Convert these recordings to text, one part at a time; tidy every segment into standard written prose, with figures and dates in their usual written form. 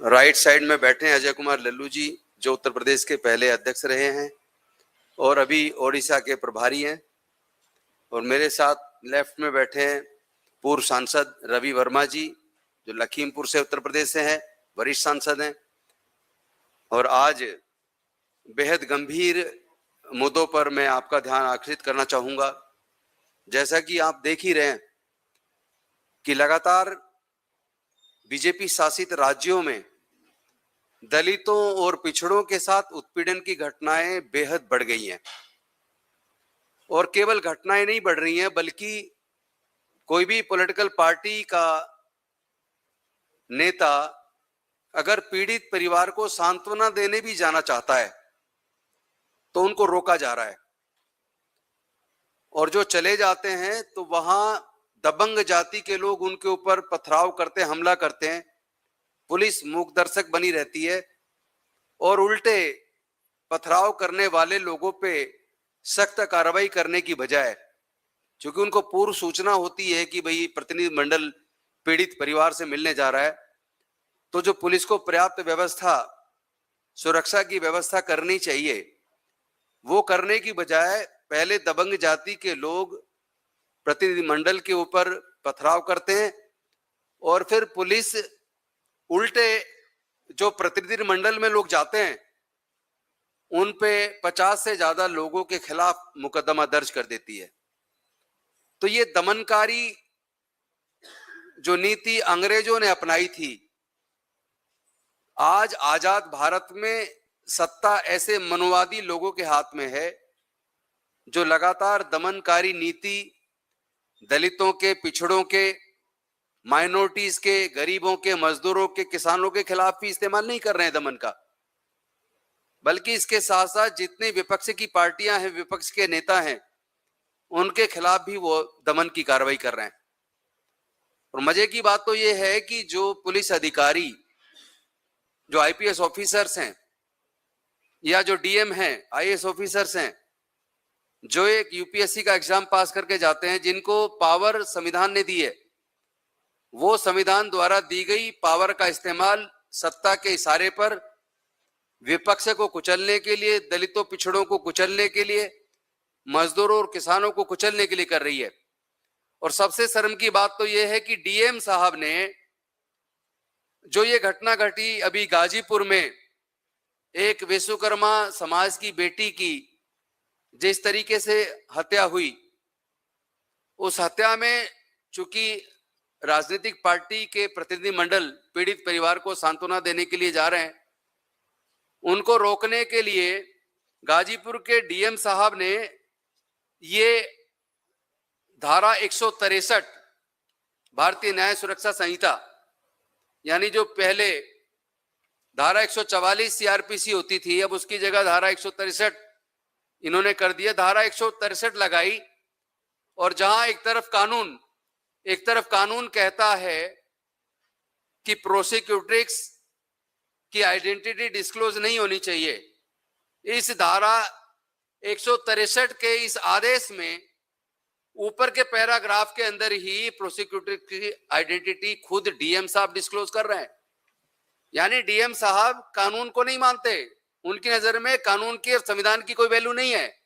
Right side में बैठे हैं अजय कुमार लल्लू जी, जो उत्तर प्रदेश के पहले अध्यक्ष रहे हैं और अभी ओडिशा के प्रभारी हैं। और मेरे साथ लेफ्ट में बैठे हैं पूर्व सांसद रवि वर्मा जी, जो लखीमपुर से उत्तर प्रदेश से हैं, वरिष्ठ सांसद हैं। और आज बेहद गंभीर मुद्दों पर मैं आपका ध्यान आकर्षित करना चाहूंगा। जैसा कि आप देख ही रहे हैं कि लगातार बीजेपी शासित राज्यों में दलितों और पिछड़ों के साथ उत्पीड़न की घटनाएं बेहद बढ़ गई हैं। और केवल घटनाएं नहीं बढ़ रही हैं, बल्कि कोई भी पॉलिटिकल पार्टी का नेता अगर पीड़ित परिवार को सांत्वना देने भी जाना चाहता है तो उनको रोका जा रहा है। और जो चले जाते हैं तो वहां दबंग जाति के लोग उनके ऊपर पथराव करते, हमला करते हैं। पुलिस मूक दर्शक बनी रहती है और उल्टे पथराव करने वाले लोगों पे सख्त कार्रवाई करने की बजाय, क्योंकि उनको पूर्व सूचना होती है कि भाई प्रतिनिधिमंडल पीड़ित परिवार से मिलने जा रहा है, तो जो पुलिस को पर्याप्त व्यवस्था, सुरक्षा की व्यवस्था करनी चाहिए, वो करने की बजाय पहले दबंग जाति के लोग प्रतिनिधिमंडल के ऊपर पथराव करते हैं और फिर पुलिस उल्टे जो प्रतिनिधिमंडल में लोग जाते हैं उन पे 50 से ज्यादा लोगों के खिलाफ मुकदमा दर्ज कर देती है। तो ये दमनकारी जो नीति अंग्रेजों ने अपनाई थी, आज आजाद भारत में सत्ता ऐसे मनोवादी लोगों के हाथ में है जो लगातार दमनकारी नीति दलितों के, पिछड़ों के, माइनॉरिटीज के, गरीबों के, मजदूरों के, किसानों के खिलाफ भी इस्तेमाल नहीं कर रहे हैं दमन का, बल्कि इसके साथ साथ जितने विपक्ष की पार्टियां हैं, विपक्ष के नेता हैं, उनके खिलाफ भी वो दमन की कार्रवाई कर रहे हैं। और मजे की बात तो ये है कि जो पुलिस अधिकारी, जो आईपीएस ऑफिसर्स हैं या जो डीएम हैं, आईएएस ऑफिसर्स हैं, जो एक यूपीएससी का एग्जाम पास करके जाते हैं, जिनको पावर संविधान ने दी है, वो संविधान द्वारा दी गई पावर का इस्तेमाल सत्ता के इशारे पर विपक्ष को कुचलने के लिए, दलितों पिछड़ों को कुचलने के लिए, मजदूरों और किसानों को कुचलने के लिए कर रही है। और सबसे शर्म की बात तो यह है कि डीएम साहब ने जो ये घटना घटी अभी गाजीपुर में, एक विश्वकर्मा समाज की बेटी की जिस तरीके से हत्या हुई, उस हत्या में चूंकि राजनीतिक पार्टी के प्रतिनिधिमंडल पीड़ित परिवार को सांत्वना देने के लिए जा रहे हैं, उनको रोकने के लिए गाजीपुर के डीएम साहब ने ये धारा 163 भारतीय न्याय सुरक्षा संहिता, यानी जो पहले धारा 144 सीआरपीसी होती थी, अब उसकी जगह धारा 163 इन्होंने कर दिया। धारा 163 लगाई और जहां एक तरफ कानून कहता है कि प्रोसिक्यूट्रिक्स की आइडेंटिटी डिस्क्लोज नहीं होनी चाहिए, इस धारा 163 के इस आदेश में ऊपर के पैराग्राफ के अंदर ही प्रोसिक्यूटर की आइडेंटिटी खुद डीएम साहब डिस्क्लोज कर रहे हैं। यानी डीएम साहब कानून को नहीं मानते, उनकी नजर में कानून की और संविधान की कोई वैल्यू नहीं है।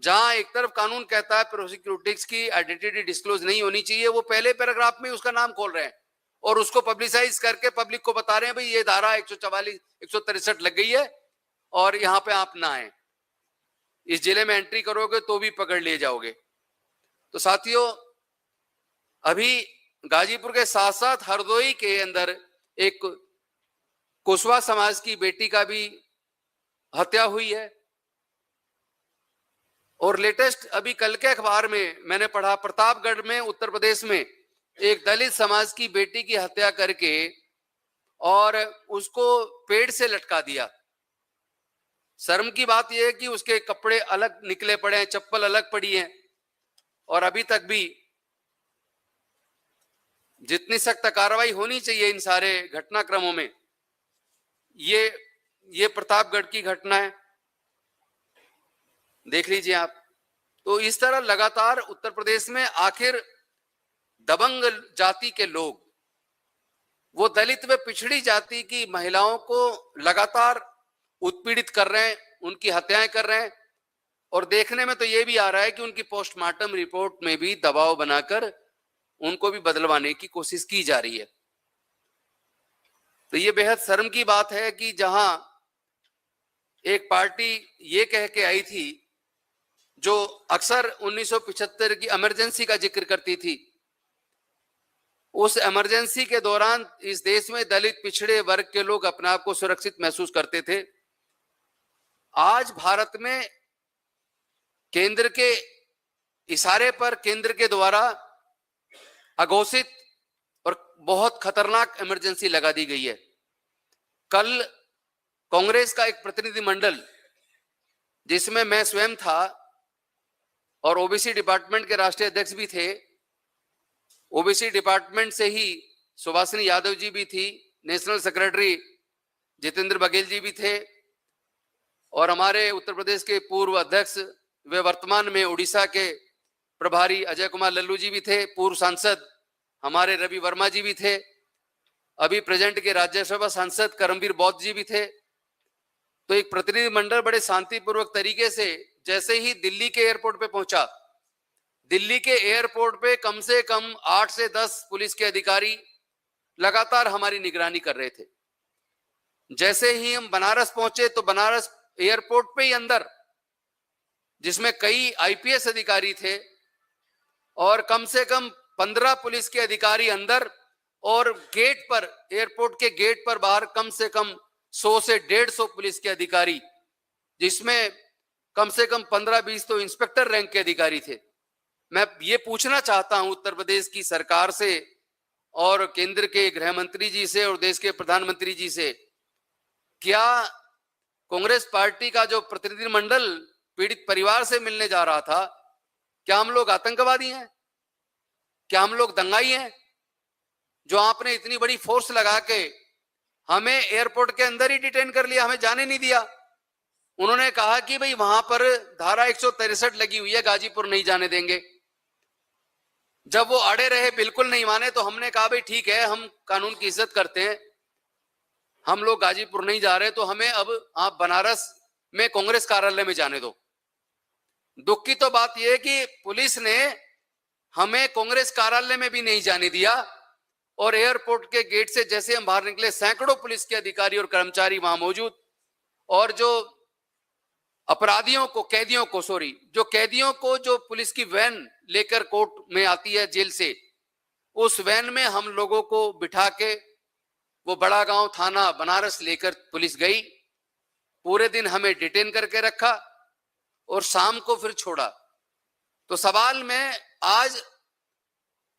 जहां एक तरफ कानून कहता है प्रोसिक्यूटिक्स की आइडेंटिटी डिस्क्लोज नहीं होनी चाहिए, वो पहले पैराग्राफ में उसका नाम खोल रहे हैं और उसको पब्लिसाइज करके पब्लिक को बता रहे हैं भाई ये धारा 144 163 लग गई है और यहां पे आप ना आए, इस जिले में एंट्री करोगे तो भी पकड़ लिए जाओगे। तो साथियों, अभी गाजीपुर के साथ साथ हरदोई के अंदर एक कुशवा समाज की बेटी का भी हत्या हुई है। और लेटेस्ट अभी कल के अखबार में मैंने पढ़ा, प्रतापगढ़ में उत्तर प्रदेश में एक दलित समाज की बेटी की हत्या करके और उसको पेड़ से लटका दिया। शर्म की बात यह है कि उसके कपड़े अलग निकले पड़े हैं, चप्पल अलग पड़ी है, और अभी तक भी जितनी सख्त कार्रवाई होनी चाहिए इन सारे घटनाक्रमों में, ये प्रतापगढ़ की घटना है, देख लीजिए आप। तो इस तरह लगातार उत्तर प्रदेश में आखिर दबंग जाति के लोग वो दलित व पिछड़ी जाति की महिलाओं को लगातार उत्पीड़ित कर रहे हैं, उनकी हत्याएं कर रहे हैं, और देखने में तो ये भी आ रहा है कि उनकी पोस्टमार्टम रिपोर्ट में भी दबाव बनाकर उनको भी बदलवाने की कोशिश की जा रही है। तो ये बेहद शर्म की बात है कि जहां एक पार्टी ये कह के आई थी, जो अक्सर 1975 की इमरजेंसी का जिक्र करती थी, उस इमरजेंसी के दौरान इस देश में दलित पिछड़े वर्ग के लोग अपने आप को सुरक्षित महसूस करते थे। आज भारत में केंद्र के इशारे पर, केंद्र के द्वारा अघोषित और बहुत खतरनाक इमरजेंसी लगा दी गई है। कल कांग्रेस का एक प्रतिनिधिमंडल, जिसमें मैं स्वयं था और ओबीसी डिपार्टमेंट के राष्ट्रीय अध्यक्ष भी थे, ओबीसी डिपार्टमेंट से ही सुभाषिनी यादव जी भी थी, नेशनल सेक्रेटरी जितेंद्र बघेल जी भी थे, और हमारे उत्तर प्रदेश के पूर्व अध्यक्ष वे वर्तमान में उड़ीसा के प्रभारी अजय कुमार लल्लू जी भी थे, पूर्व सांसद हमारे रवि वर्मा जी भी थे, अभी प्रेजेंट के राज्यसभा सांसद करमवीर बौद्ध जी भी थे। तो एक प्रतिनिधिमंडल बड़े शांतिपूर्वक तरीके से जैसे ही दिल्ली के एयरपोर्ट पे पहुंचा, दिल्ली के एयरपोर्ट पे कम से कम 8 से 10 पुलिस के अधिकारी लगातार हमारी निगरानी कर रहे थे। जैसे ही हम बनारस पहुंचे तो बनारस एयरपोर्ट पे ही अंदर, जिसमें कई आईपीएस अधिकारी थे और कम से कम 15 पुलिस के अधिकारी अंदर, और गेट पर, एयरपोर्ट के गेट पर बाहर कम से कम 100 से 150 पुलिस के अधिकारी, जिसमें कम से कम 15-20 तो इंस्पेक्टर रैंक के अधिकारी थे। मैं ये पूछना चाहता हूं उत्तर प्रदेश की सरकार से और केंद्र के गृह मंत्री जी से और देश के प्रधानमंत्री जी से, क्या कांग्रेस पार्टी का जो प्रतिनिधिमंडल पीड़ित परिवार से मिलने जा रहा था, क्या हम लोग आतंकवादी हैं? क्या हम लोग दंगाई हैं? जो आपने इतनी बड़ी फोर्स लगा के हमें एयरपोर्ट के अंदर ही डिटेन कर लिया, हमें जाने नहीं दिया। उन्होंने कहा कि भाई वहां पर धारा 163 लगी हुई है, गाजीपुर नहीं जाने देंगे। जब वो अड़े रहे, बिल्कुल नहीं माने, तो हमने कहा भाई ठीक है, हम कानून की इज्जत करते हैं, हम लोग गाजीपुर नहीं जा रहे, तो हमें अब आप बनारस में कांग्रेस कार्यालय में जाने दो। दुख की तो बात यह है कि पुलिस ने हमें कांग्रेस कार्यालय में भी नहीं जाने दिया, और एयरपोर्ट के गेट से जैसे हम बाहर निकले, सैकड़ों पुलिस के अधिकारी और कर्मचारी वहां मौजूद, और जो अपराधियों को, कैदियों को, जो कैदियों को जो पुलिस की वैन लेकर कोर्ट में आती है जेल से, उस वैन में हम लोगों को बिठा के वो बड़ा गांव थाना बनारस लेकर पुलिस गई। पूरे दिन हमें डिटेन करके रखा और शाम को फिर छोड़ा। तो सवाल मैं आज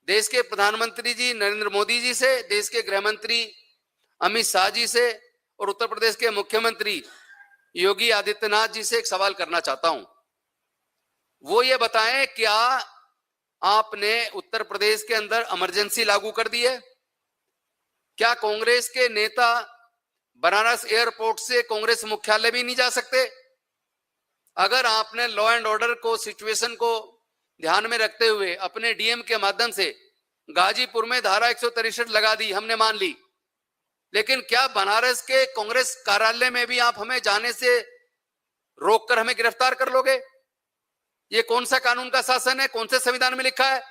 देश के प्रधानमंत्री जी नरेंद्र मोदी जी से, देश के गृह मंत्री अमित शाह जी से और उत्तर प्रदेश के मुख्यमंत्री योगी आदित्यनाथ जी से एक सवाल करना चाहता हूं। वो ये बताएं, क्या आपने उत्तर प्रदेश के अंदर इमरजेंसी लागू कर दी है? क्या कांग्रेस के नेता बनारस एयरपोर्ट से कांग्रेस मुख्यालय भी नहीं जा सकते? अगर आपने लॉ एंड ऑर्डर को, सिचुएशन को ध्यान में रखते हुए अपने डीएम के माध्यम से गाजीपुर में धारा 163 लगा दी, हमने मान ली, लेकिन क्या बनारस के कांग्रेस कार्यालय में भी आप हमें जाने से रोककर हमें गिरफ्तार कर लोगे? ये कौन सा कानून का शासन है? कौन से संविधान में लिखा है?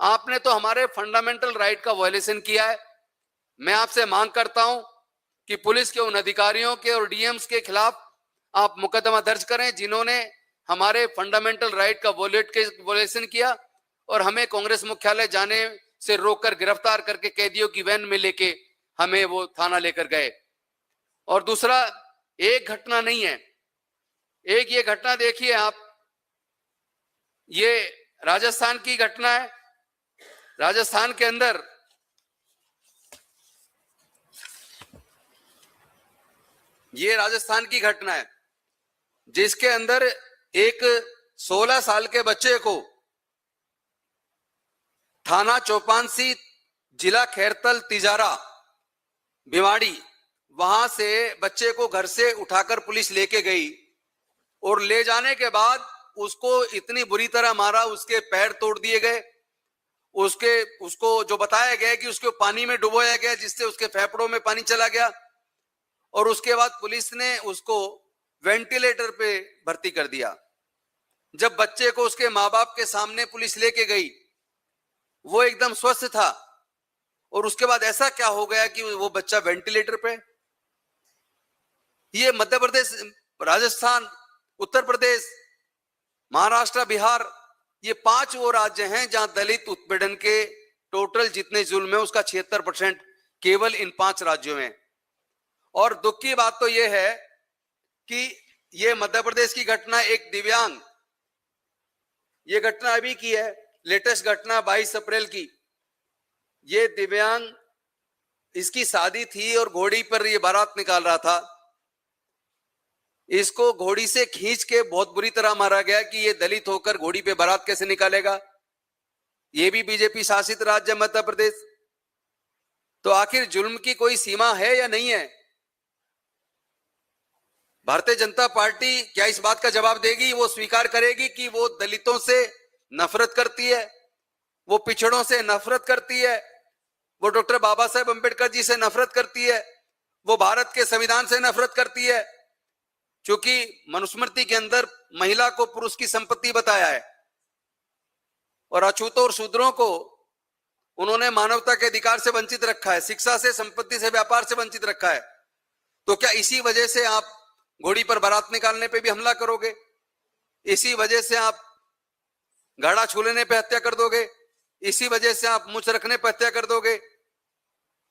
आपने तो हमारे फंडामेंटल राइट का वायलेशन किया है। मैं आपसे मांग करता हूं कि पुलिस के उन अधिकारियों के और डीएम्स के खिलाफ आप मुकदमा दर्ज करें, जिन्होंने हमारे फंडामेंटल राइट का वायलेशन किया और हमें कांग्रेस मुख्यालय जाने से रोककर गिरफ्तार करके कैदियों की वैन में लेके हमें वो थाना लेकर गए। और दूसरा, एक घटना नहीं है, एक ये घटना देखिए आप, ये राजस्थान की घटना है। राजस्थान के अंदर ये राजस्थान की घटना है, जिसके अंदर एक 16 साल के बच्चे को थाना चौपासी, जिला खैरतल, तिजारा, भिवाड़ी, वहां से बच्चे को घर से उठाकर पुलिस लेके गई और ले जाने के बाद उसको इतनी बुरी तरह मारा, उसके पैर तोड़ दिए गए, उसको जो बताया गया कि उसको पानी में डुबोया गया, जिससे उसके फेफड़ों में पानी चला गया, और उसके बाद पुलिस ने उसको वेंटिलेटर पे भर्ती कर दिया। जब बच्चे को उसके माँ बाप के सामने पुलिस लेके गई, वो एकदम स्वस्थ था, और उसके बाद ऐसा क्या हो गया कि वो बच्चा वेंटिलेटर पे। ये मध्य प्रदेश, राजस्थान, उत्तर प्रदेश, महाराष्ट्र, बिहार, ये 5 वो राज्य हैं जहां दलित उत्पीड़न के टोटल जितने जुल्म है उसका 76% केवल इन 5 राज्यों में। और दुख की बात तो यह है कि ये मध्य प्रदेश की घटना एक दिव्यांग, ये घटना अभी की है, लेटेस्ट घटना 22 अप्रैल की। ये दिव्यांग, इसकी शादी थी और घोड़ी पर ये बारात निकाल रहा था। इसको घोड़ी से खींच के बहुत बुरी तरह मारा गया कि ये दलित होकर घोड़ी पे बारात कैसे निकालेगा। ये भी बीजेपी शासित राज्य मध्य प्रदेश। तो आखिर जुल्म की कोई सीमा है या नहीं है? भारतीय जनता पार्टी क्या इस बात का जवाब देगी? वो स्वीकार करेगी कि वो दलितों से नफरत करती है, वो पिछड़ों से नफरत करती है, वो डॉक्टर बाबा साहेब अंबेडकर जी से नफरत करती है, वो भारत के संविधान से नफरत करती है, क्योंकि मनुस्मृति के अंदर महिला को पुरुष की संपत्ति बताया है, और अछूतों और शूद्रों को उन्होंने मानवता के अधिकार से वंचित रखा है, शिक्षा से, संपत्ति से, व्यापार से वंचित रखा है। तो क्या इसी वजह से आप घोड़ी पर बारात निकालने पे भी हमला करोगे? इसी वजह से आप घड़ा छू लेने पे हत्या कर दोगे? इसी वजह से आप मूंछ रखने पे हत्या कर दोगे?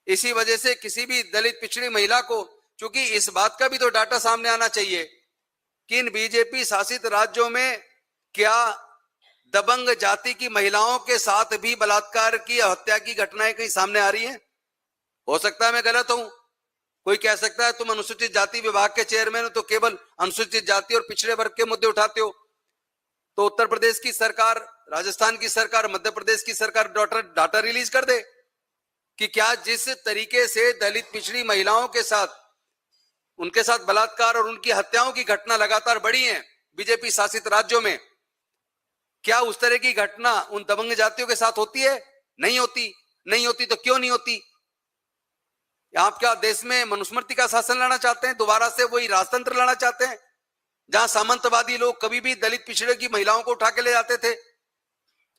इसी वजह से किसी भी दलित पिछड़ी महिला को, क्योंकि इस बात का भी तो डाटा सामने आना चाहिए कि इन बीजेपी शासित राज्यों में क्या दबंग जाति की महिलाओं के साथ भी बलात्कार की, हत्या की घटनाएं कहीं सामने आ रही हैं? हो सकता है मैं गलत हूं, कोई कह सकता है तुम अनुसूचित जाति विभाग के चेयरमैन हो तो केवल अनुसूचित जाति और पिछड़े वर्ग के मुद्दे उठाते हो। तो उत्तर प्रदेश की सरकार, राजस्थान की सरकार, मध्य प्रदेश की सरकार डाटा रिलीज कर दे कि क्या जिस तरीके से दलित पिछड़ी महिलाओं के साथ, उनके साथ बलात्कार और उनकी हत्याओं की घटना लगातार बढ़ी है बीजेपी शासित राज्यों में, क्या उस तरह की घटना उन दबंग जातियों के साथ होती है? नहीं होती। नहीं होती तो क्यों नहीं होती? आप क्या देश में मनुस्मृति का शासन लाना चाहते हैं? दोबारा से वही राजतंत्र लाना चाहते हैं जहां सामंतवादी लोग कभी भी दलित पिछड़े की महिलाओं को उठा के ले जाते थे,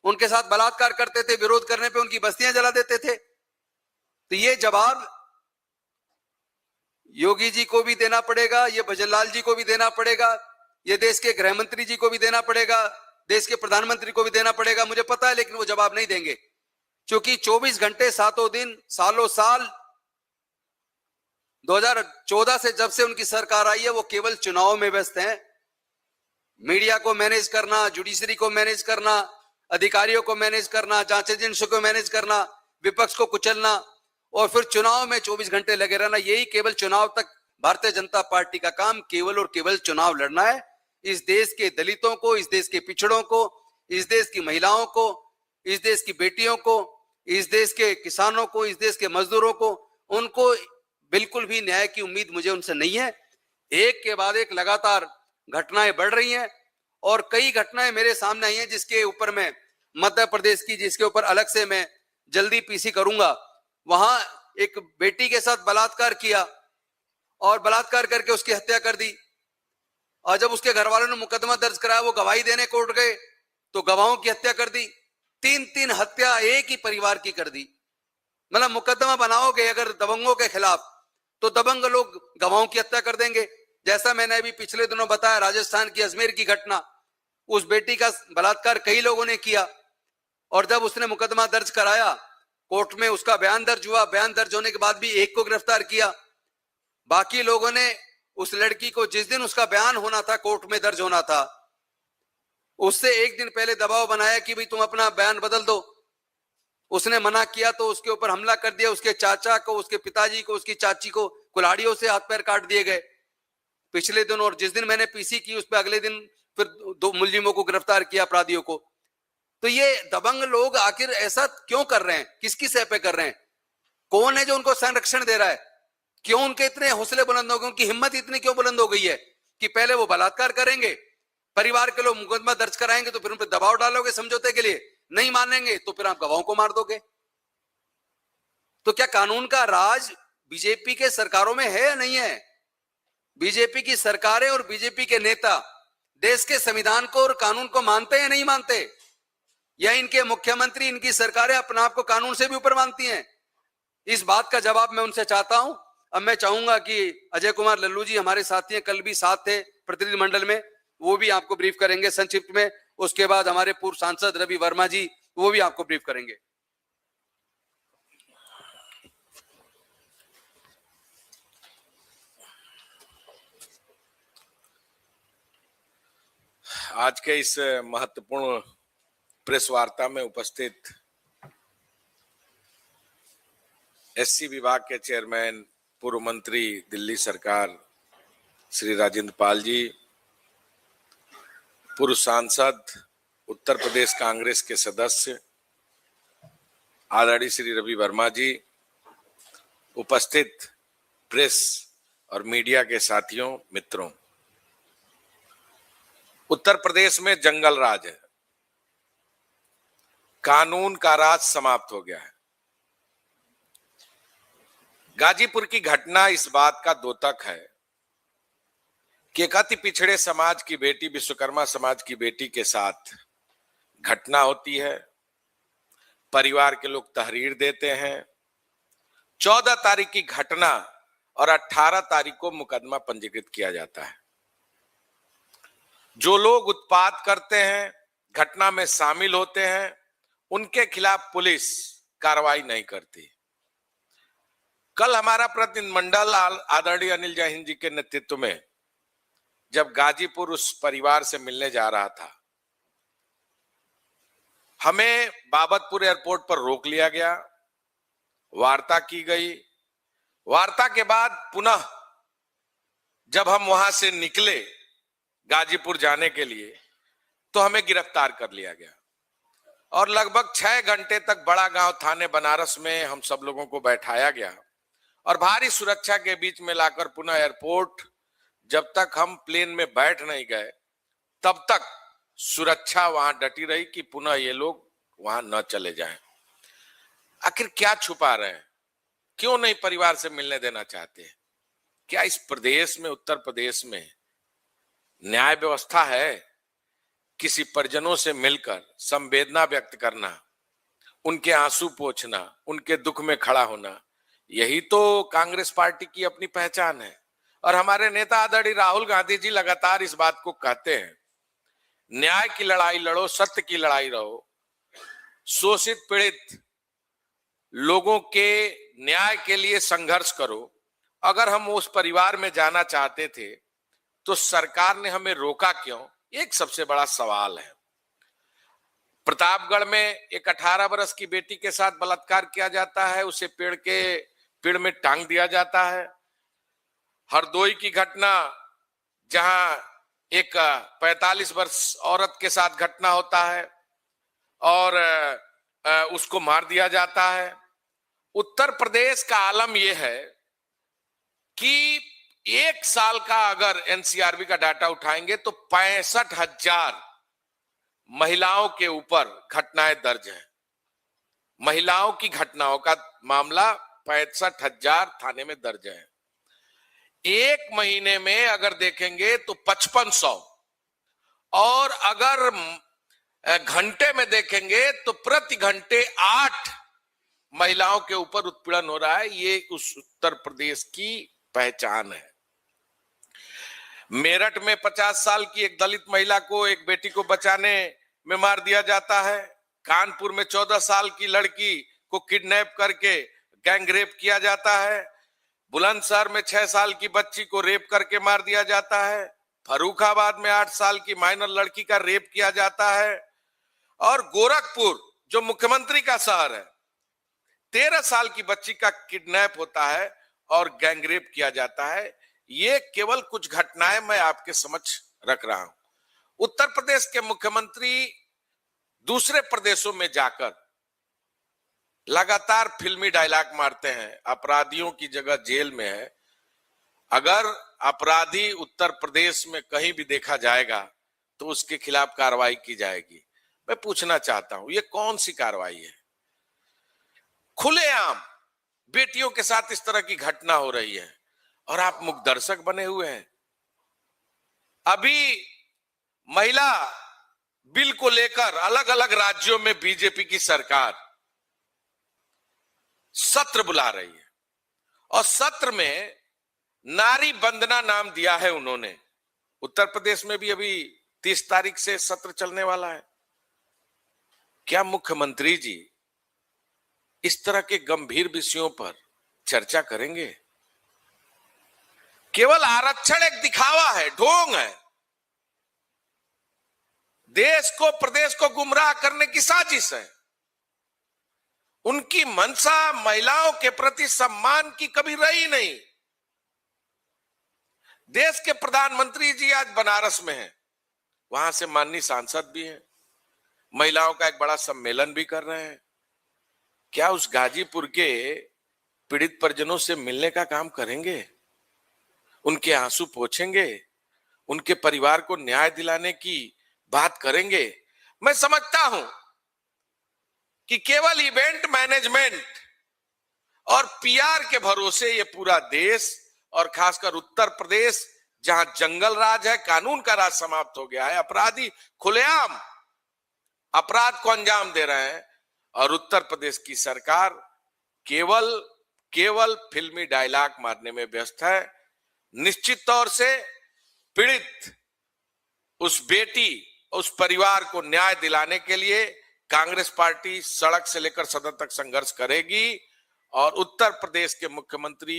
उनके साथ बलात्कार करते थे, विरोध करने पे उनकी बस्तियां जला देते थे? तो ये जवाब योगी जी को भी देना पड़ेगा, ये भजनलाल जी को भी देना पड़ेगा, ये देश के गृह मंत्री जी को भी देना पड़ेगा, देश के प्रधानमंत्री को भी देना पड़ेगा। मुझे पता है, लेकिन वो जवाब नहीं देंगे, क्योंकि 24 घंटे सातों दिन, सालों साल, 2014 से जब से उनकी सरकार आई है वो केवल चुनाव में व्यस्त हैं। मीडिया को मैनेज करना, जुडिशरी को मैनेज करना, अधिकारियों को मैनेज करना, जांच एजेंसियों को मैनेज करना, विपक्ष को कुचलना, और फिर चुनाव में 24 घंटे लगे रहना। यही केवल चुनाव तक भारतीय जनता पार्टी का काम केवल और केवल चुनाव लड़ना है। इस देश के दलितों को, इस देश के पिछड़ों को, इस देश की महिलाओं को, इस देश की बेटियों को, इस देश के किसानों को, इस देश के मजदूरों को, उनको बिल्कुल भी न्याय की उम्मीद मुझे उनसे नहीं है। एक के बाद एक लगातार घटनाएं बढ़ रही हैं, और कई घटनाएं मेरे सामने आई हैं जिसके ऊपर मैं, मध्य प्रदेश की, जिसके ऊपर अलग से मैं जल्दी पीसी करूंगा। वहां एक बेटी के साथ बलात्कार किया और बलात्कार करके उसकी हत्या कर दी, और जब उसके घर वालों ने मुकदमा दर्ज कराया, वो गवाही देने कोर्ट गए तो गवाहों की हत्या कर दी। 3-3 हत्या एक ही परिवार की कर दी। मतलब मुकदमा बनाओगे अगर दबंगों के खिलाफ तो दबंग लोग गवाहों की हत्या कर देंगे। जैसा मैंने अभी पिछले दिनों बताया, राजस्थान की अजमेर की घटना, उस बेटी का बलात्कार कई लोगों ने किया, और जब उसने मुकदमा दर्ज कराया कोर्ट में, उसका बयान दर्ज हुआ, बयान दर्ज होने के बाद भी एक को गिरफ्तार किया। बाकी लोगों ने उस लड़की को, जिस दिन उसका बयान होना था, कोर्ट में दर्ज होना था, उससे एक दिन पहले दबाव बनाया कि भाई तुम अपना बयान बदल दो। उसने मना किया तो उसके ऊपर हमला कर दिया। उसके चाचा को, उसके पिताजी को, उसकी चाची को कुल्हाड़ियों से हाथ पैर काट दिए गए पिछले दिन। और जिस दिन मैंने पीसी की उस पर अगले दिन फिर 2 मुलजिमों को गिरफ्तार किया, अपराधियों को। तो ये दबंग लोग आखिर ऐसा क्यों कर रहे हैं? किसकी सह पे कर रहे हैं? कौन है जो उनको संरक्षण दे रहा है? क्यों उनके इतने हौसले बुलंद हो गए? उनकी हिम्मत इतनी क्यों बुलंद हो गई है कि पहले वो बलात्कार करेंगे, परिवार के लोग मुकदमा दर्ज कराएंगे, तो फिर उन पर दबाव डालोगे समझौते के लिए? नहीं मानेंगे तो फिर आप गवाहों को मार दोगे। तो क्या कानून का राज बीजेपी के सरकारों में है या नहीं है? बीजेपी की सरकारें और बीजेपी के नेता देश के संविधान को और कानून को मानते हैं या नहीं मानते? या इनके मुख्यमंत्री, इनकी सरकारें अपने आप को कानून से भी ऊपर मानती हैं? इस बात का जवाब मैं उनसे चाहता हूं। अब मैं चाहूंगा कि अजय कुमार लल्लू जी हमारे साथी हैं, कल भी साथ थे प्रतिनिधिमंडल में, वो भी आपको ब्रीफ करेंगे संक्षिप्त में। उसके बाद हमारे पूर्व सांसद रवि वर्मा जी, वो भी आपको ब्रीफ करेंगे। आज के इस महत्वपूर्ण प्रेस वार्ता में उपस्थित एससी विभाग के चेयरमैन, पूर्व मंत्री दिल्ली सरकार श्री राजेंद्र पाल जी, पूर्व सांसद उत्तर प्रदेश कांग्रेस के सदस्य आदरणीय श्री रवि वर्मा जी, उपस्थित प्रेस और मीडिया के साथियों, मित्रों, उत्तर प्रदेश में जंगल राज है, कानून का राज समाप्त हो गया है। गाजीपुर की घटना इस बात का द्योतक है कि एक अति पिछड़े समाज की बेटी, विश्वकर्मा समाज की बेटी के साथ घटना होती है, परिवार के लोग तहरीर देते हैं, 14 तारीख की घटना और 18 तारीख को मुकदमा पंजीकृत किया जाता है। जो लोग उत्पात करते हैं, घटना में शामिल होते हैं, उनके खिलाफ पुलिस कार्रवाई नहीं करती। कल हमारा प्रतिनिधिमंडल आदरणीय अनिल जैन जी के नेतृत्व में जब गाजीपुर उस परिवार से मिलने जा रहा था, हमें बाबतपुर एयरपोर्ट पर रोक लिया गया, वार्ता की गई। वार्ता के बाद पुनः जब हम वहां से निकले गाजीपुर जाने के लिए, तो हमें गिरफ्तार कर लिया गया और लगभग 6 घंटे तक बड़ा गांव थाने बनारस में हम सब लोगों को बैठाया गया और भारी सुरक्षा के बीच में लाकर पुनः एयरपोर्ट, जब तक हम प्लेन में बैठ नहीं गए तब तक सुरक्षा वहां डटी रही कि पुनः ये लोग वहां न चले जाएं। आखिर क्या छुपा रहे हैं? क्यों नहीं परिवार से मिलने देना चाहते? क्या इस प्रदेश में, उत्तर प्रदेश में न्याय व्यवस्था है? किसी परिजनों से मिलकर संवेदना व्यक्त करना, उनके आंसू पोंछना, उनके दुख में खड़ा होना, यही तो कांग्रेस पार्टी की अपनी पहचान है। और हमारे नेता आदरणीय राहुल गांधी जी लगातार इस बात को कहते हैं, न्याय की लड़ाई लड़ो, सत्य की लड़ाई रहो, शोषित पीड़ित लोगों के न्याय के लिए संघर्ष करो। अगर हम उस परिवार में जाना चाहते थे तो सरकार ने हमें रोका क्यों? एक सबसे बड़ा सवाल है। प्रतापगढ़ में एक 18 वर्ष की बेटी के साथ बलात्कार किया जाता है, उसे पेड़ में टांग दिया जाता है। हरदोई की घटना, जहां एक 45 वर्ष औरत के साथ घटना होता है और उसको मार दिया जाता है। उत्तर प्रदेश का आलम यह है कि एक साल का अगर एनसीआरबी का डाटा उठाएंगे तो 65,000 महिलाओं के ऊपर घटनाएं दर्ज हैं। महिलाओं की घटनाओं का मामला 65,000 थाने में दर्ज है। एक महीने में अगर देखेंगे तो 5500, और अगर घंटे में देखेंगे तो प्रति घंटे 8 महिलाओं के ऊपर उत्पीड़न हो रहा है। ये उस उत्तर प्रदेश की पहचान है। मेरठ में 50 साल की एक दलित महिला को, एक बेटी को बचाने में मार दिया जाता है। कानपुर में 14 साल की लड़की को किडनैप करके गैंग रेप किया जाता है। बुलंदशहर में 6 साल की बच्ची को रेप करके मार दिया जाता है। फर्रुखाबाद में 8 साल की माइनर लड़की का रेप किया जाता है। और गोरखपुर, जो मुख्यमंत्री का शहर है, 13 साल की बच्ची का किडनैप होता है और गैंग रेप किया जाता है। ये केवल कुछ घटनाएं मैं आपके समक्ष रख रहा हूं। उत्तर प्रदेश के मुख्यमंत्री दूसरे प्रदेशों में जाकर लगातार फिल्मी डायलॉग मारते हैं, अपराधियों की जगह जेल में है। अगर अपराधी उत्तर प्रदेश में कहीं भी देखा जाएगा तो उसके खिलाफ कार्रवाई की जाएगी। मैं पूछना चाहता हूं, ये कौन सी कार्रवाई है? खुलेआम बेटियों के साथ इस तरह की घटना हो रही है और आप मुख दर्शक बने हुए हैं। अभी महिला बिल को लेकर अलग अलग राज्यों में बीजेपी की सरकार सत्र बुला रही है और सत्र में नारी वंदना नाम दिया है उन्होंने। उत्तर प्रदेश में भी अभी 30 तारीख से सत्र चलने वाला है। क्या मुख्यमंत्री जी इस तरह के गंभीर विषयों पर चर्चा करेंगे? केवल आरक्षण एक दिखावा है, ढोंग है, देश को प्रदेश को गुमराह करने की साजिश है। उनकी मंशा महिलाओं के प्रति सम्मान की कभी रही नहीं। देश के प्रधानमंत्री जी आज बनारस में हैं, वहां से माननीय सांसद भी हैं, महिलाओं का एक बड़ा सम्मेलन भी कर रहे हैं। क्या उस गाजीपुर के पीड़ित परिजनों से मिलने का काम करेंगे? उनके आंसू पोंछेंगे? उनके परिवार को न्याय दिलाने की बात करेंगे? मैं समझता हूं कि केवल इवेंट मैनेजमेंट और पीआर के भरोसे ये पूरा देश और खासकर उत्तर प्रदेश, जहां जंगल राज है, कानून का राज समाप्त हो गया है, अपराधी खुलेआम अपराध को अंजाम दे रहे हैं और उत्तर प्रदेश की सरकार केवल फिल्मी डायलॉग मारने में व्यस्त है। निश्चित तौर से पीड़ित उस बेटी, उस परिवार को न्याय दिलाने के लिए कांग्रेस पार्टी सड़क से लेकर सदन तक संघर्ष करेगी और उत्तर प्रदेश के मुख्यमंत्री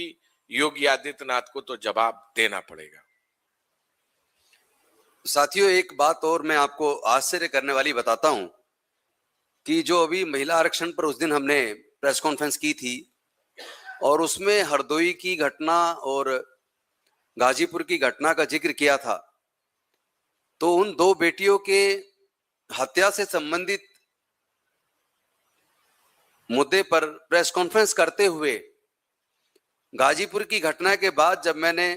योगी आदित्यनाथ को तो जवाब देना पड़ेगा। साथियों, एक बात और मैं आपको आश्चर्य करने वाली बताता हूं कि जो अभी महिला आरक्षण पर उस दिन हमने प्रेस कॉन्फ्रेंस की थी और उसमें हरदोई की घटना और गाजीपुर की घटना का जिक्र किया था, तो उन दो बेटियों के हत्या से संबंधित मुद्दे पर प्रेस कॉन्फ्रेंस करते हुए गाजीपुर की घटना के बाद जब मैंने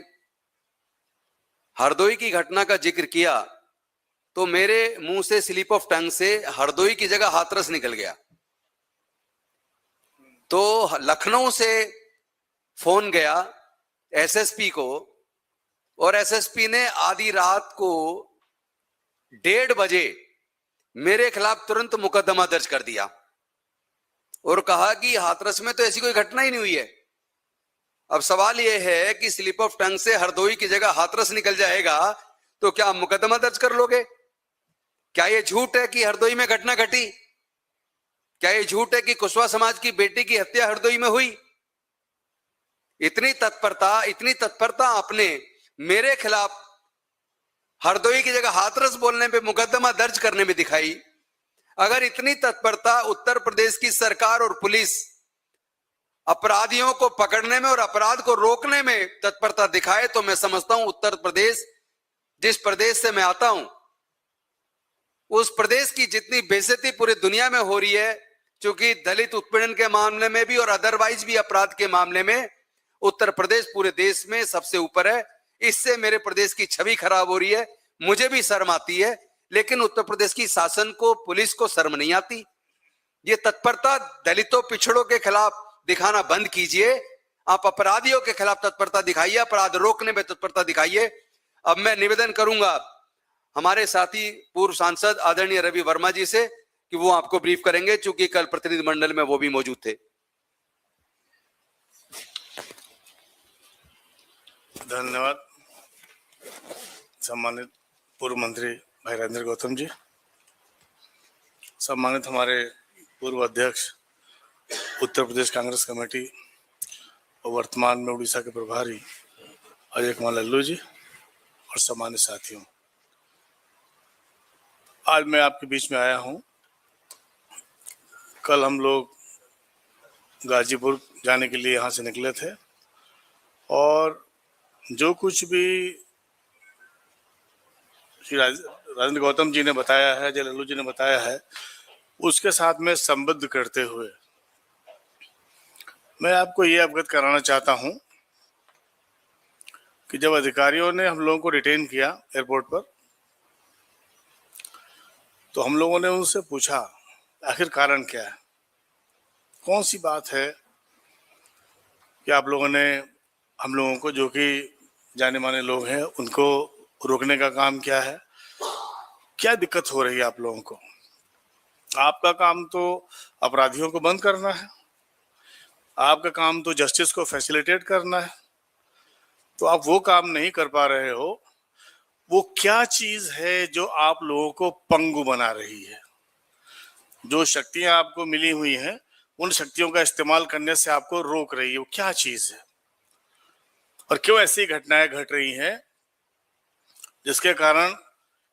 हरदोई की घटना का जिक्र किया तो मेरे मुंह से स्लिप ऑफ टंग से हरदोई की जगह हाथरस निकल गया। तो लखनऊ से फोन गया एसएसपी को और एसएसपी ने आधी रात को 1:30 बजे मेरे खिलाफ तुरंत मुकदमा दर्ज कर दिया और कहा कि हाथरस में तो ऐसी कोई घटना ही नहीं हुई है। अब सवाल यह है कि स्लिप ऑफ टंग से हरदोई की जगह हाथरस निकल जाएगा तो क्या मुकदमा दर्ज कर लोगे? क्या यह झूठ है कि हरदोई में घटना घटी? क्या यह झूठ है कि कुशवा समाज की बेटी की हत्या हरदोई में हुई? इतनी तत्परता आपने मेरे खिलाफ हरदोई की जगह हाथरस बोलने पे मुकदमा दर्ज करने में दिखाई। अगर इतनी तत्परता उत्तर प्रदेश की सरकार और पुलिस अपराधियों को पकड़ने में और अपराध को रोकने में तत्परता दिखाए तो मैं समझता हूं उत्तर प्रदेश, जिस प्रदेश से मैं आता हूं, उस प्रदेश की जितनी बेइज्जती पूरी दुनिया में हो रही है, क्योंकि दलित उत्पीड़न के मामले में भी और अदरवाइज भी अपराध के मामले में उत्तर प्रदेश पूरे देश में सबसे ऊपर है। इससे मेरे प्रदेश की छवि खराब हो रही है, मुझे भी शर्म आती है, लेकिन उत्तर प्रदेश की शासन को, पुलिस को शर्म नहीं आती। ये तत्परता दलितों, पिछड़ों के खिलाफ दिखाना बंद कीजिए। आप अपराधियों के खिलाफ तत्परता दिखाइए, अपराध रोकने में तत्परता दिखाइए। अब मैं निवेदन करूंगा हमारे साथी पूर्व सांसद आदरणीय रवि वर्मा जी से कि वो आपको ब्रीफ करेंगे, चूंकि कल प्रतिनिधिमंडल में वो भी मौजूद थे। धन्यवाद। सम्मानित पूर्व मंत्री भाई राजेंद्र गौतम जी, सम्मानित हमारे पूर्व अध्यक्ष उत्तर प्रदेश कांग्रेस कमेटी और वर्तमान में उड़ीसा के प्रभारी अजय कुमार लल्लू जी, और सम्मानित साथियों, आज मैं आपके बीच में आया हूं। कल हम लोग गाजीपुर जाने के लिए यहाँ से निकले थे और जो कुछ भी श्री राजेंद्र गौतम जी ने बताया है, अजय लल्लू जी ने बताया है, उसके साथ में संबद्ध करते हुए मैं आपको ये अवगत कराना चाहता हूं कि जब अधिकारियों ने हम लोगों को डिटेन किया एयरपोर्ट पर, तो हम लोगों ने उनसे पूछा आखिर कारण क्या है, कौन सी बात है कि आप लोगों ने हम लोगों को, जो कि जाने माने लोग हैं, उनको रोकने का काम क्या है, क्या दिक्कत हो रही है आप लोगों को। आपका काम तो अपराधियों को बंद करना है, आपका काम तो जस्टिस को फैसिलिटेट करना है, तो आप वो काम नहीं कर पा रहे हो। वो क्या चीज है जो आप लोगों को पंगु बना रही है? जो शक्तियां आपको मिली हुई हैं, उन शक्तियों का इस्तेमाल करने से आपको रोक रही है, वो क्या चीज है? और क्यों ऐसी घटनाएं घट रही हैं जिसके कारण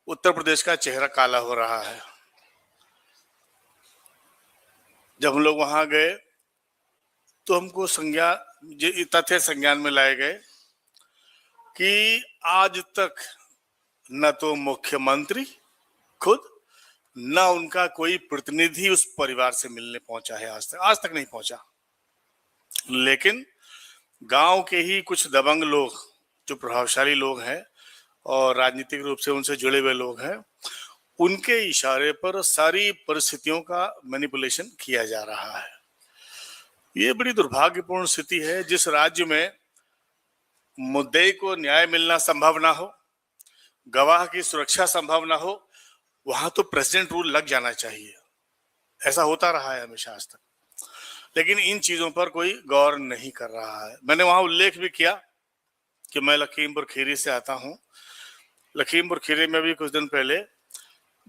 उत्तर प्रदेश का चेहरा काला हो रहा है? जब हम लोग वहां गए तो हमको तथ्य संज्ञान में लाए गए कि आज तक न तो मुख्यमंत्री खुद, न उनका कोई प्रतिनिधि उस परिवार से मिलने पहुंचा है, आज तक नहीं पहुंचा। लेकिन गांव के ही कुछ दबंग लोग, जो प्रभावशाली लोग हैं और राजनीतिक रूप से उनसे जुड़े हुए लोग हैं, उनके इशारे पर सारी परिस्थितियों का मैनिपुलेशन किया जा रहा है। ये बड़ी दुर्भाग्यपूर्ण स्थिति है। जिस राज्य में मुद्दे को न्याय मिलना संभव ना हो, गवाह की सुरक्षा संभव ना हो, वहां तो प्रेसिडेंट रूल लग जाना चाहिए। ऐसा होता रहा है हमेशा आज तक, लेकिन इन चीजों पर कोई गौर नहीं कर रहा है। मैंने वहां उल्लेख भी किया कि मैं लखीमपुर खीरी से आता हूं। लखीमपुर खीरी में भी कुछ दिन पहले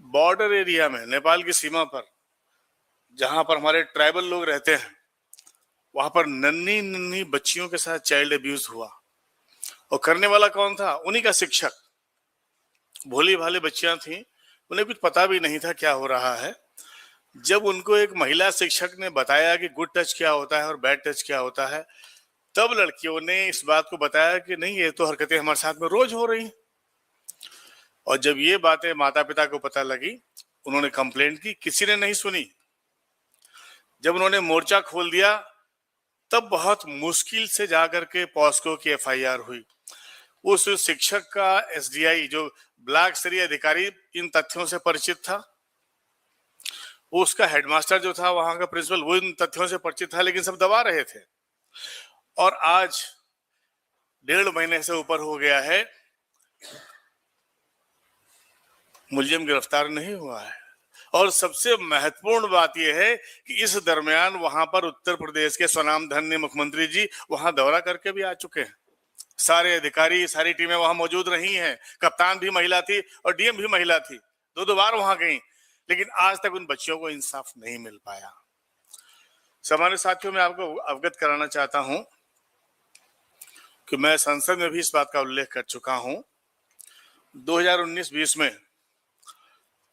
बॉर्डर एरिया में, नेपाल की सीमा पर, जहां पर हमारे ट्राइबल लोग रहते हैं, वहां पर नन्ही नन्ही बच्चियों के साथ चाइल्ड अब्यूज हुआ। और करने वाला कौन था? उन्हीं का शिक्षक। भोली भाली बच्चियां थीं, उन्हें कुछ पता भी नहीं था क्या हो रहा है। जब उनको एक महिला शिक्षक ने बताया कि गुड टच क्या होता है और बैड टच क्या होता है, तब लड़कियों ने इस बात को बताया कि नहीं, ये तो हरकतें हमारे साथ में रोज हो रही। और जब ये बातें माता पिता को पता लगी, उन्होंने कंप्लेंट की, किसी ने नहीं सुनी। जब उन्होंने मोर्चा खोल दिया, तब बहुत मुश्किल से जाकर के पॉस्को की एफआईआर हुई। उस शिक्षक का एसडीआई, जो ब्लॉक स्तरीय अधिकारी, इन तथ्यों से परिचित था। उसका हेडमास्टर जो था, वहां का प्रिंसिपल, वो इन तथ्यों से परिचित था, लेकिन सब दबा रहे थे। और आज 1.5 महीने से ऊपर हो गया है, मुलजिम गिरफ्तार नहीं हुआ है। और सबसे महत्वपूर्ण बात यह है कि इस दरमियान वहां पर उत्तर प्रदेश के स्वनाम धन्य मुख्यमंत्री जी वहां दौरा करके भी आ चुके हैं। सारे अधिकारी, सारी टीमें वहां मौजूद रही हैं। कप्तान भी महिला थी और डीएम भी महिला थी, 2 बार वहां गई, लेकिन आज तक उन बच्चियों को इंसाफ नहीं मिल पाया। सामान्य साथियों, मैं आपको अवगत कराना चाहता हूं कि मैं संसद में भी इस बात का उल्लेख कर चुका हूं। 2019-20 में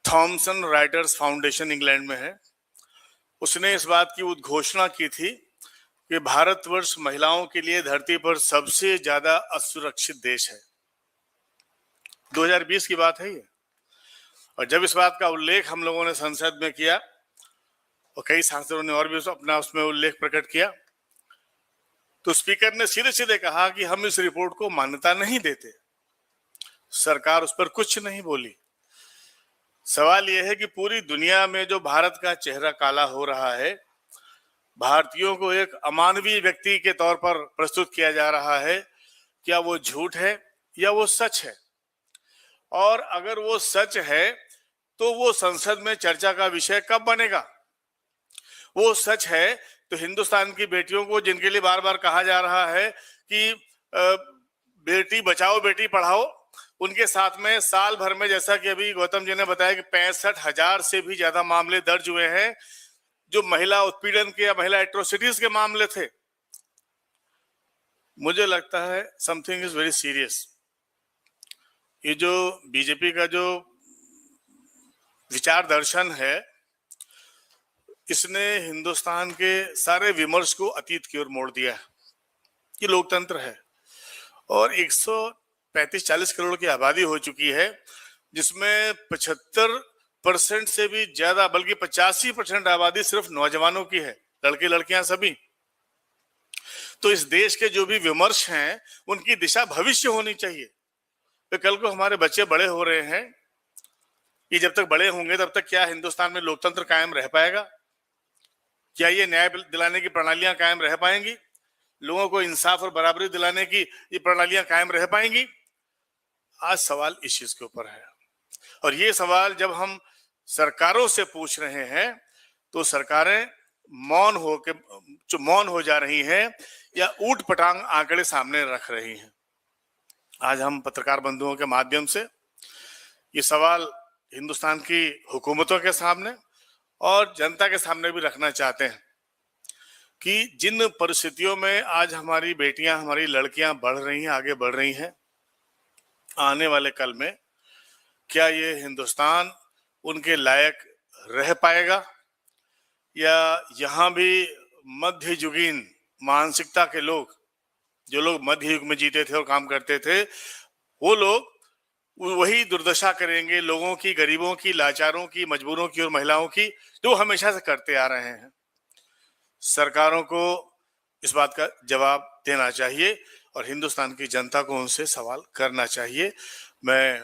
थॉमसन राइटर्स फाउंडेशन इंग्लैंड में है, उसने इस बात की उद्घोषणा की थी कि भारतवर्ष महिलाओं के लिए धरती पर सबसे ज्यादा असुरक्षित देश है। 2020 की बात है ये। और जब इस बात का उल्लेख हम लोगों ने संसद में किया, और कई सांसदों ने और भी अपना उसमें उल्लेख प्रकट किया, तो स्पीकर ने सीधे सीधे कहा कि हम इस रिपोर्ट को मान्यता नहीं देते। सरकार उस पर कुछ नहीं बोली। सवाल यह है कि पूरी दुनिया में जो भारत का चेहरा काला हो रहा है, भारतीयों को एक अमानवीय व्यक्ति के तौर पर प्रस्तुत किया जा रहा है, क्या वो झूठ है या वो सच है? और अगर वो सच है तो वो संसद में चर्चा का विषय कब बनेगा? वो सच है तो हिंदुस्तान की बेटियों को, जिनके लिए बार बार कहा जा रहा है कि बेटी बचाओ बेटी पढ़ाओ, उनके साथ में साल भर में, जैसा कि अभी गौतम जी ने बताया, कि 65,000 से भी ज्यादा मामले दर्ज हुए हैं जो महिला उत्पीड़न के या महिला एट्रोसिटीज के मामले थे। मुझे लगता है समथिंग इज वेरी सीरियस। ये जो बीजेपी का जो विचार दर्शन है, इसने हिंदुस्तान के सारे विमर्श को अतीत की ओर मोड़ दिया है। ये लोकतंत्र है और 135-40 करोड़ की आबादी हो चुकी है, जिसमें 75% से भी ज्यादा, बल्कि 85% आबादी सिर्फ नौजवानों की है, लड़के लड़कियां सभी। तो इस देश के जो भी विमर्श हैं, उनकी दिशा भविष्य होनी चाहिए। तो कल को हमारे बच्चे बड़े हो रहे हैं, ये जब तक बड़े होंगे तब तक क्या हिंदुस्तान में लोकतंत्र कायम रह पाएगा? क्या ये न्याय दिलाने की प्रणालियां कायम रह पाएंगी? लोगों को इंसाफ और बराबरी दिलाने की ये प्रणालियां कायम रह पाएंगी? आज सवाल इस चीज के ऊपर है। और ये सवाल जब हम सरकारों से पूछ रहे हैं तो सरकारें मौन हो जा रही हैं या ऊट पटांग आंकड़े सामने रख रही हैं। आज हम पत्रकार बंधुओं के माध्यम से ये सवाल हिंदुस्तान की हुकूमतों के सामने और जनता के सामने भी रखना चाहते हैं कि जिन परिस्थितियों में आज हमारी बेटियां, हमारी लड़कियां बढ़ रही हैं, आगे बढ़ रही हैं, आने वाले कल में क्या ये हिंदुस्तान उनके लायक रह पाएगा या यहाँ भी मध्ययुगीन मानसिकता के लोग, जो लोग मध्य युग में जीते थे और काम करते थे, वो लोग वही दुर्दशा करेंगे लोगों की, गरीबों की, लाचारों की, मजबूरों की और महिलाओं की, जो हमेशा से करते आ रहे हैं। सरकारों को इस बात का जवाब देना चाहिए और हिंदुस्तान की जनता को उनसे सवाल करना चाहिए। मैं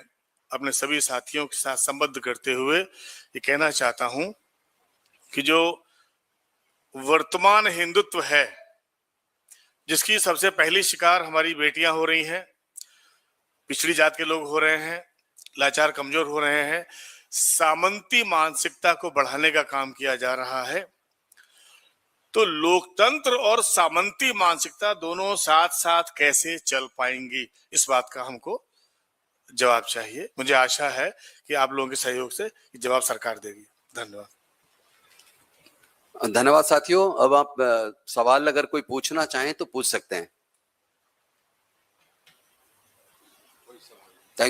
अपने सभी साथियों के साथ संबद्ध करते हुए ये कहना चाहता हूं कि जो वर्तमान हिंदुत्व है, जिसकी सबसे पहली शिकार हमारी बेटियां हो रही हैं, पिछड़ी जात के लोग हो रहे हैं, लाचार कमजोर हो रहे हैं, सामंती मानसिकता को बढ़ाने का काम किया जा रहा है, तो लोकतंत्र और सामंती मानसिकता दोनों साथ साथ कैसे चल पाएंगी, इस बात का हमको जवाब चाहिए। मुझे आशा है कि आप लोगों के सहयोग से जवाब सरकार देगी। धन्यवाद। धन्यवाद साथियों। अब आप सवाल अगर कोई पूछना चाहें तो पूछ सकते हैं। थैंक